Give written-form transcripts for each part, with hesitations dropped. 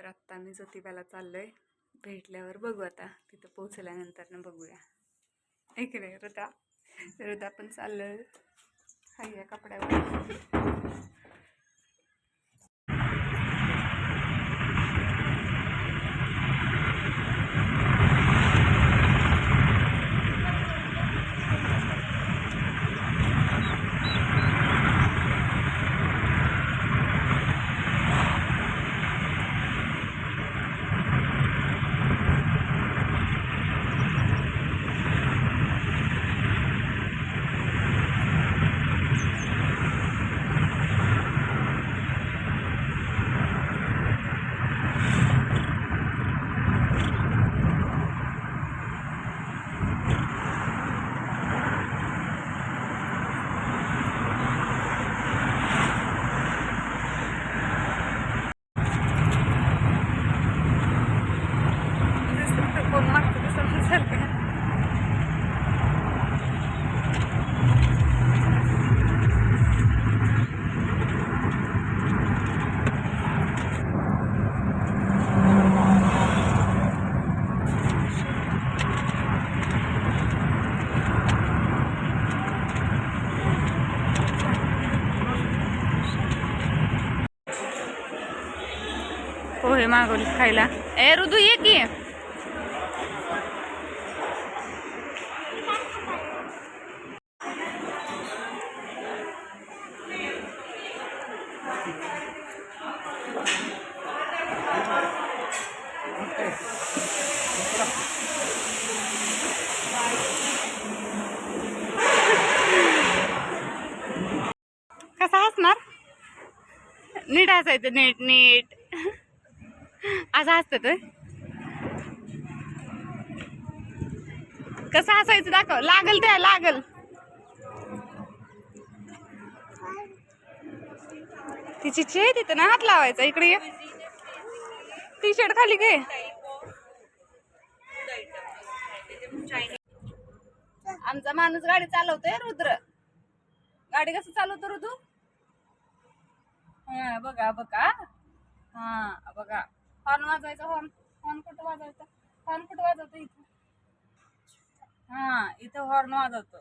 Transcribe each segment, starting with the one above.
आत्ता मी ज्योतिबाला चाललोय. भेटल्यावर बघू, आता तिथं पोहोचल्यानंतर ना बघूया. ऐक रे हृदा पण चाललोय हाय कपड्यावर. पोहे मागवले खायला. ए ऋदू ये की. कसा हसणार? नीट हसायचं, नीट नीट असं हसत. कसं हसायचं दाखव. लागल त्या लागल. तिची चे तिथं ना हात लावायचा. इकडे ये. टी शर्ट खाली घे. आमचा माणूस गाडी चालवतोय रुद्र. गाडी कसं चालवतो ऋतू? हा बघा बघा. हा बघा. हॉर्न वाजवायचा. हॉर्न हॉर्न कुठं वाजवायचा? हॉर्न कुठं वाजवतो? इथं. हा इथं हॉर्न वाजवतो.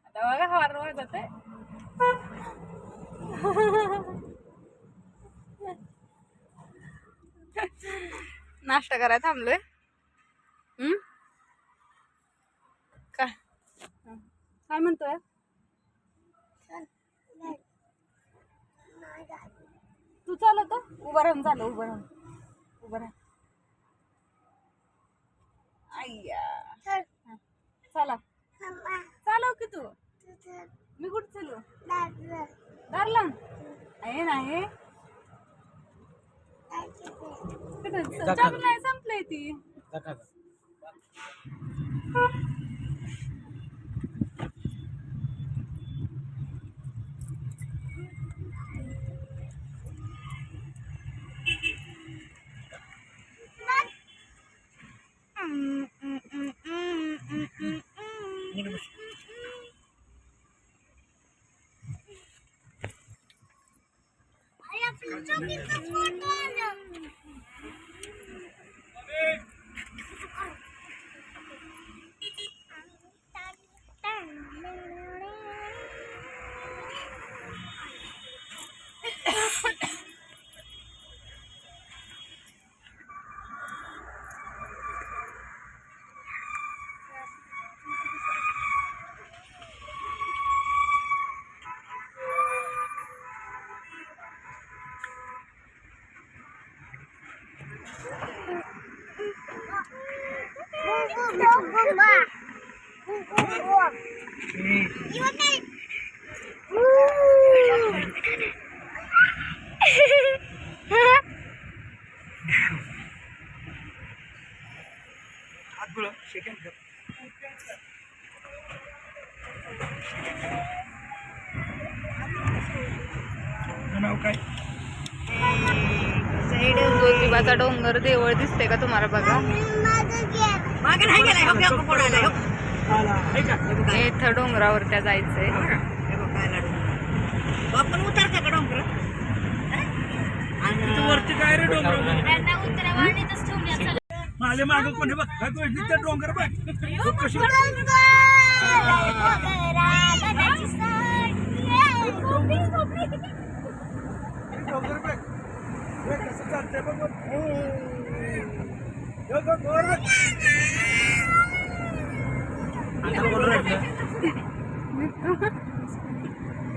आता बघा हॉर्न वाजवतोय. नाश्ता करायला थांबलोय. काय काय म्हणतोय? तू चालवतो? उभं राहून चालव. उभं राहून. उभं राह. अय्या चला चालव की तू. मी कुठं चालू? दारला आहे नाही. नाही संपलंय ती. ज्योतिबाचा डोंगर देवळ दिसते का तुम्हाला? बघा. इथं डोंगरावर त्या जायचंय. आपण उतरतो का डोंगर वरती काय रे डोंगर माझ्या माग कोणी बघ डोंगर बघ कशी डोंगर बघ कसं चालतंय बघ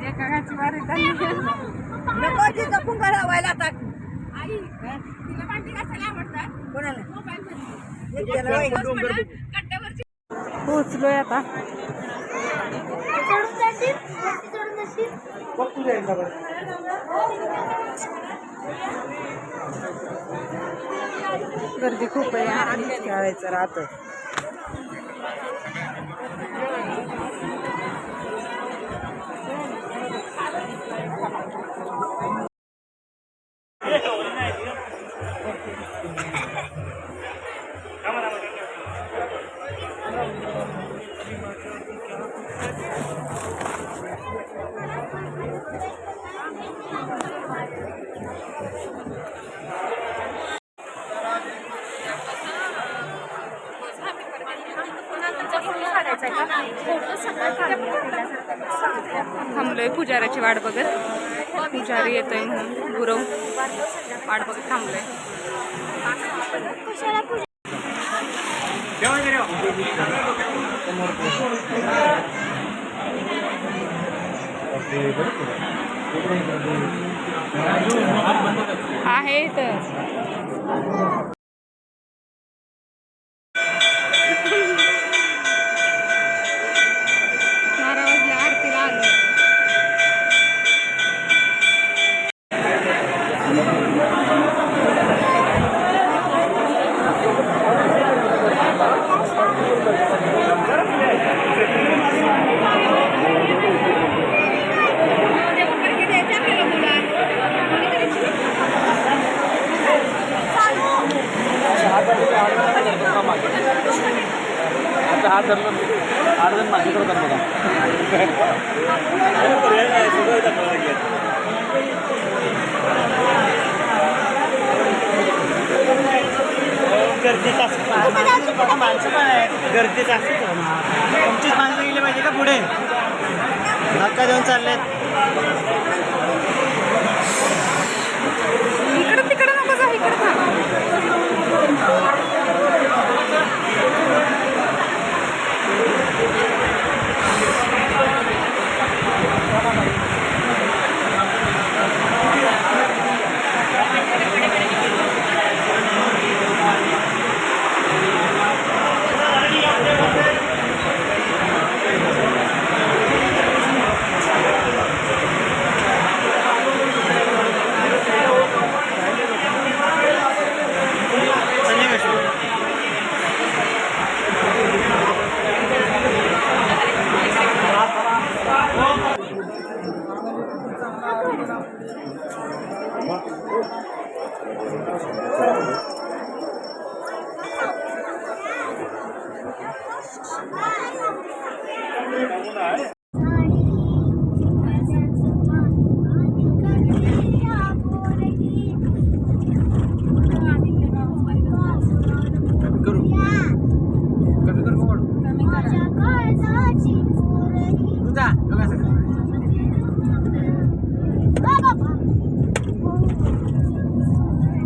एकाची वारी चालली व्हायला टाक पोचलोय आता. गर्दी खूप आहे. खेळायचं राहतं थांबलोय पुजाऱ्याची वाट बघत. पुजारी येतोय म्हणून गुरव वाट बघत थांबलोय. आहे इथं. गरजेचं असं माणसं पण आहेत गरजेचं असं तुमचीच माणसं गेली पाहिजे का पुढे धक्का देऊन चाललेत. इकडं तिकडं नको जा, इकडं थांब.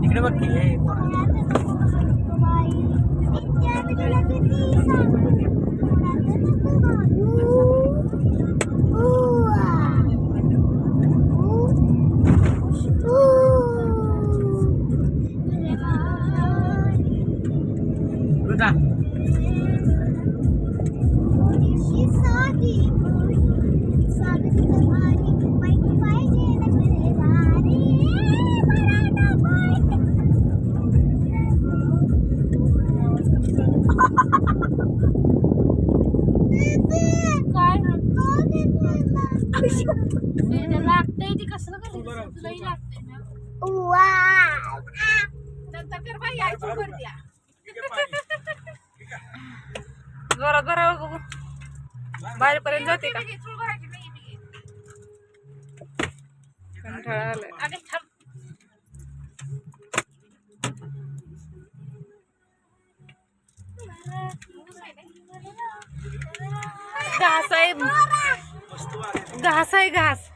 इकडे बघ की लागतंय ती कसं तुलाही लागतंय ना. नंतर कर बाई यायची वर द्या. जोरात भरावं बघू बाहेरपर्यंत जाते का कंटाळा आलाय अगं थांब. घास आहे घास आहे घास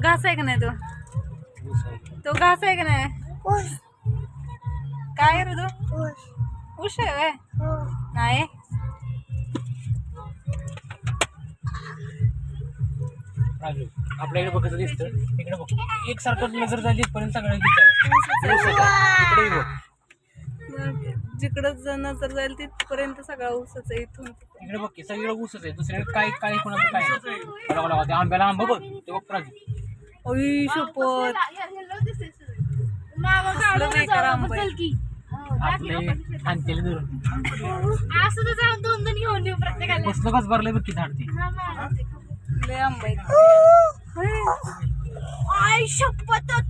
घास आहे का नाही तो घास आहे का नाही काय रे तो उश आहे व्हय? नाही राजू आपल्याकडे बघत दिसतं इकडे बघ एकसारखं नजर झाली पर्यंत सगळं इकडे बघ जिकडं नजर जाईल तिथपर्यंत सगळा ऊसच आहे इथून इकडे बघ की सगळीकडे ऊसच आहे दुसरीकडे काय कोणाचं काय बघा त्या आंब्याला आंबा बघ ते बघ राजू ओई शपथ मागं काढून बेकार जाऊ, आंबा आहे. चल की. आपले आणतेले धरून असं तर जाऊन 2 घेऊन येऊ प्रत्येकाला. कसलं कस भरलंय बघ की झाड ते हा, मागं. लय आंबा आहे आई शपथच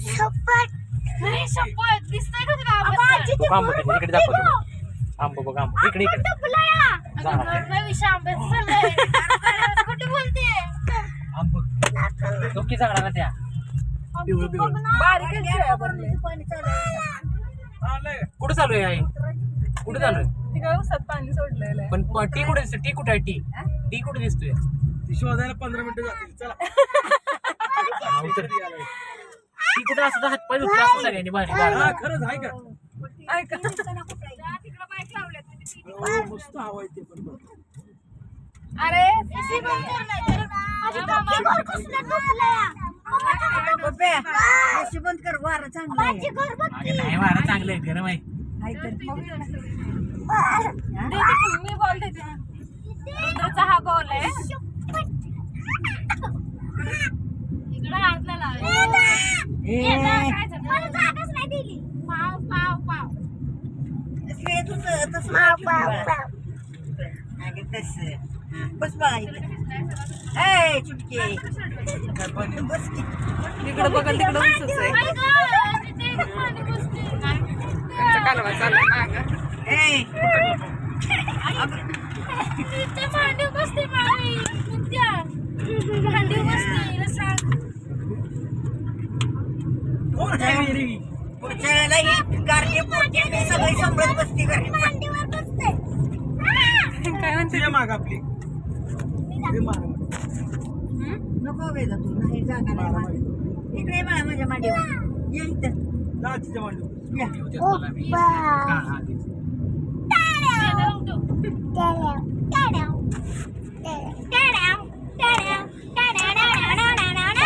शपथ नाही शपथ दिसतंय का तुला आंब्याचं? बघ आंबा तिकडे इकडे दाखवतो आंबा बघ आंबा इकडे इकडे अगं घरला विषय आंब्याचं चाललंय. कुठे बोलते आंबा डोकी झाडाला त्या बारीक कुठे चालू आहे कुठे चालू आहे तिकडे ऊसात पाणी सोडलेलं आहे पण टी कुठे दिसतो टी कुठे आहे टी कुठे दिसतोय ती शोधायला 15 मिनिटं जातील चला टी कुठे असं हातपाय दुखला असं सगळ्यांनी बाहेर हा खरंच आहे का ऐका मस्त हवा आहे ते पण अरे बंद कर वारा चांगला नाही वारा चांगलं आहे गरम आहे मी बोलते रुद्रचा हा बॉल आहे इकडं हातला लाव. काय झालं? मला जागाच नाही दिली. पाव पाव पाव बस बघा ए चुटके बस इकडं बघल तिकडं ऊसच आहे आई गं, तिथे एक पाणी बसते. त्यांचा कालवा चाललाय मागं ए तिथे मांडीव बसते पाणी. त्या मांडीव बसते. हिला सांग. कोण आहे विहिरी? पुढच्या वेळेला ही गारठी पोटी सगळी सांभाळत बसती घरी मांडीवर बसते. काय म्हणते तुझ्या माग आपली ते माग नको वेदा तू नाही जागा नाही मांडी. इकडे मला माझ्या मांडीवर ये इथं जा तिच्या मांडीवर या. त्याला उठव.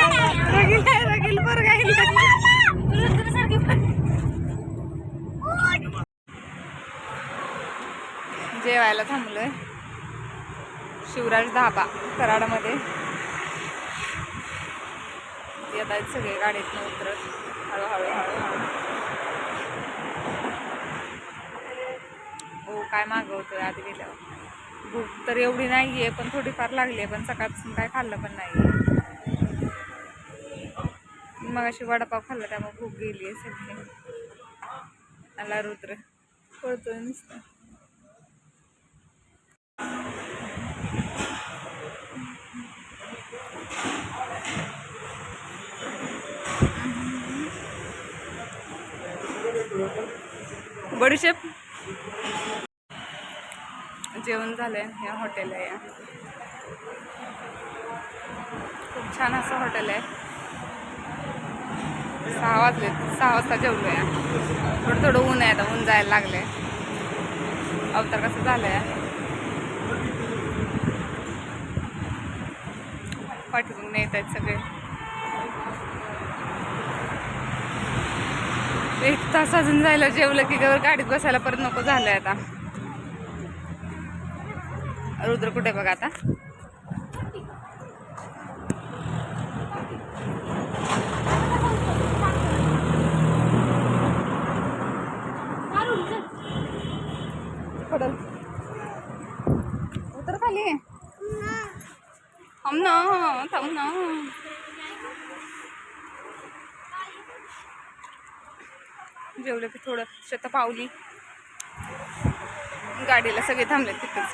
रगील बरं काय रुद्रासारखी पण. जेवायला थांबलोय शिवराज धाबा कराडमध्ये येत आहेत सगळे गाडीतनं उतरत हळूहळू हळूहळू हो काय मागवतोय आधी गेल्यावर भूक तर एवढी नाही आहे पण थोडीफार लागली आहे पण सकाळपासून काय खाल्लं पण नाही मग अशी वडापाव खाल्ला त्यामुळे भूक गेली आहे सगळी आला रुद्र पळतोय नुसतं बडीशेप जेवण झालंय या हॉटेल आहे खूप छान असं हॉटेल आहे 6 वाजले 6 वाजता जेवलो या थोडं थोडं ऊन आहे आता ऊन जायला लागलंय अवतार कसं झालंय पाठवून येत आहेत सगळे 1 तास अजून जायला जेवलं की गाडीत बसायला परत नको झालंय आता रुद्र कुठे बघा आता पडल उतर खाली थांब ना जेवलं की थोडं शतपावली गाडीला सगळे थांबले तिथंच.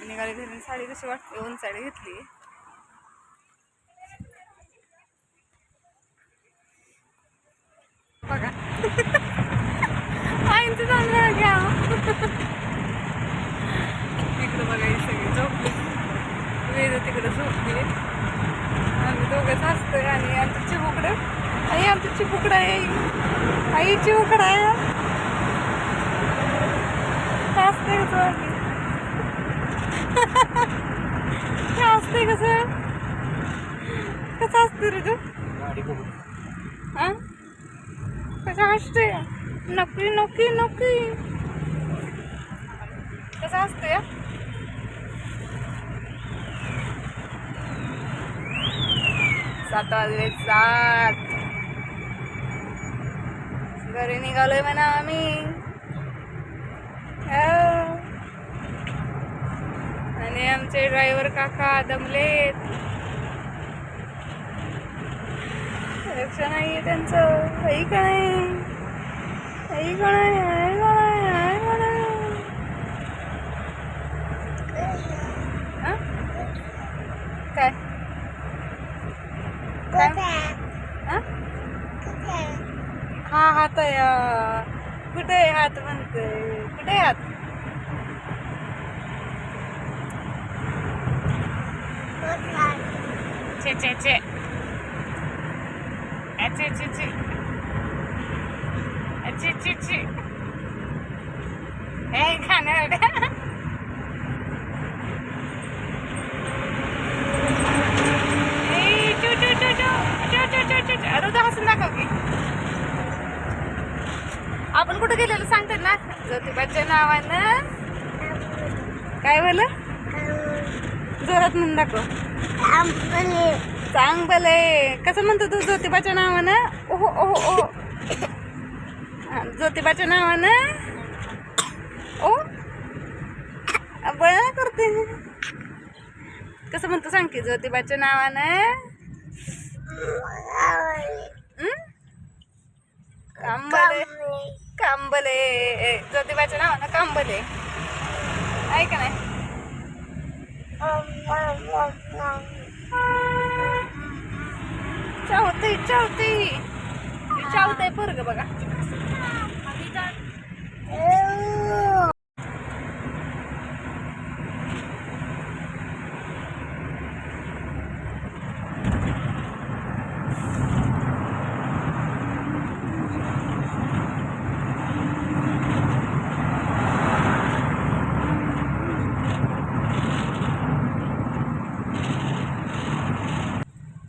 निघाले घरी. साडी कशी वाटते? ऊन साडी घेतली. बघा आईंचं चांगलं घ्या. तिकडं बघा ही सगळी झोपली. वेद तिकडं झोपली. आम्ही दोघंच हसतोय. आणि आमचं चिमुकडं. आई आमचं चिमुकडं आहे. आई चिमुकडं आहे. हसते कसं हसते कसं कसं हसते रे तू? हा कसं हसते? नक्की नक्की नक्की कसं हसते? 7 वाजले 7. घरी निघालोय म्हणा आम्ही. आणि आमचे ड्रायव्हर काका दमलेत. लक्ष नाहीये त्यांचं. आई का नाही? आई का नाही? आई का नाही? आई का नाही? काय हा हात आहे. कुठे आहे हात? म्हणते कुठे आहे हात? चे चे चे चे चे चे चे चे चे हे खाणार. हसून दाखव की. आपण कुठे गेलेलो सांगतात ना? ज्योतिबाच्या नावानं. काय बोल? जोरात म्हणून दाखव. चांगले. कसं म्हणतो तू? ज्योतिबाच्या नावानं. ओहो ओहो ओहो. ज्योतिबाच्या नावानं. ओ बळा करते. कसं म्हणतो सांग की? ज्योतिबाच्या नावानं. कांबले कांबले. ज्योतिबाच्या नावानं कांबले. आहे का नाही? चावते चावते चावते पोरग बघा.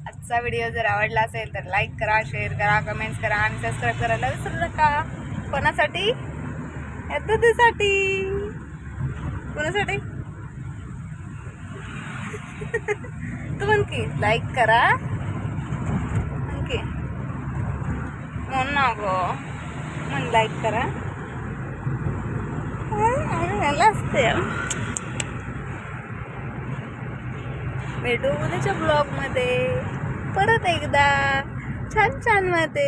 आजचा व्हिडिओ जर आवडला असेल तर लाईक करा, शेअर करा, कमेंट्स करा आणि सबस्क्राईब करायला विसरू नका. कोणासाठी? या दुधीसाठी. कोणासाठी? तू म्हण की लाईक करा. म्हण की म्हण ना गो. म्हण लाईक करा. असते. भेटू उद्याच्या ब्लॉगमध्ये परत एकदा छान छान मध्ये.